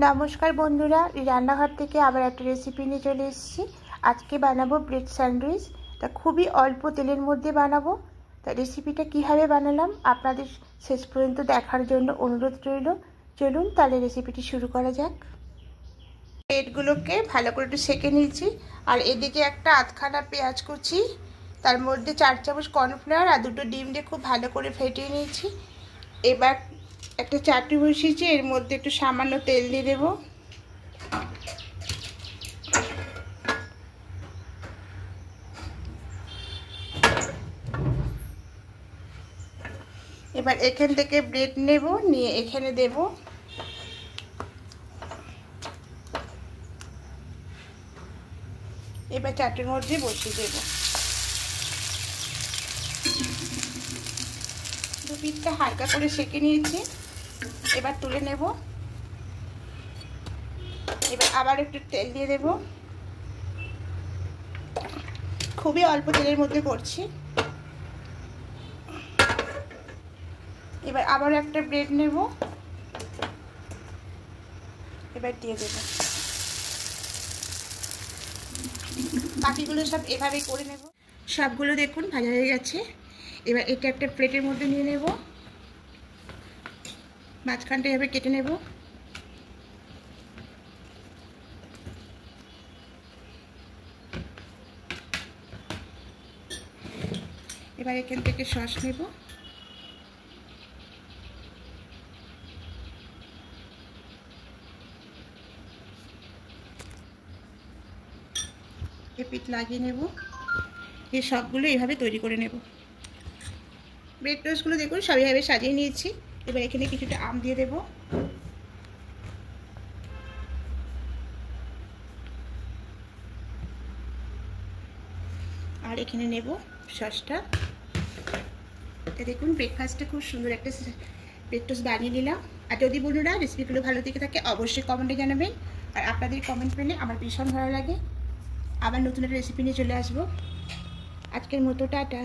নমস্কার বন্ধুরা, রান্নাঘর থেকে আবার একটা রেসিপি নিয়ে চলে এসেছি। আজকে বানাবো ব্রেড স্যান্ডউইচ। তা খুবই অল্প তেলের মধ্যে বানাবো। তা রেসিপিটা কীভাবে বানালাম আপনাদের শেষ পর্যন্ত দেখার জন্য অনুরোধ রইল। চলুন তাহলে রেসিপিটি শুরু করা যাক। ব্রেডগুলোকে ভালো করে একটু সেঁকে নিয়েছি, আর এদিকে একটা আধখানা পেঁয়াজ কুচি, তার মধ্যে 4 চামচ কর্নফ্লাওয়ার আর 2টো ডিম দিয়ে খুব ভালো করে ফেটিয়ে নিয়েছি। এবার একটা চাটনি বসিয়েছি, এর মধ্যে একটু সামান্য তেল দিয়ে দেবো। এবার এখান থেকে ব্রেড নেব, নিয়ে এখানে দেব। এবার চাটনির মধ্যে বসিয়ে দেব। দু পিঠটা হালকা করে সেঁকে নিয়েছি, এবার তুলে নেব। এবার আবার একটু তেল দিয়ে দেব, খুবই অল্প তেলের মধ্যে করছি। এবার আবার একটা ব্রেড নেব, এবার দিয়ে দেব। বাকিগুলো সব এভাবেই করে নেব। সবগুলো দেখুন ভাজা হয়ে গেছে। এবার এটা একটা প্লেটের মধ্যে নিয়ে নেব, মাঝখানটা এভাবে কেটে নেব। এবার এখান থেকে সস নেব, পিঠ লাগিয়ে নেব। এই সবগুলো এইভাবে তৈরি করে নেব। ব্রেড টোস্টগুলো দেখুন সব এইভাবে সাজিয়ে নিয়েছি। এবার এখানে কিছুটা আম দিয়ে দেব, আর এখানে নেব সসটা। দেখুন ব্রেকফাস্টে খুব সুন্দর একটা ব্রেড টোস্ট বানিয়ে নিলাম। আর যদি বন্ধুরা রেসিপিগুলো ভালো থেকে থাকে অবশ্যই কমেন্টে জানাবেন। আর আপনাদের কমেন্ট পেলে আমার ভীষণ ভালো লাগে। আবার নতুন একটা রেসিপি নিয়ে চলে আসবো। আজকের মতো টাটা।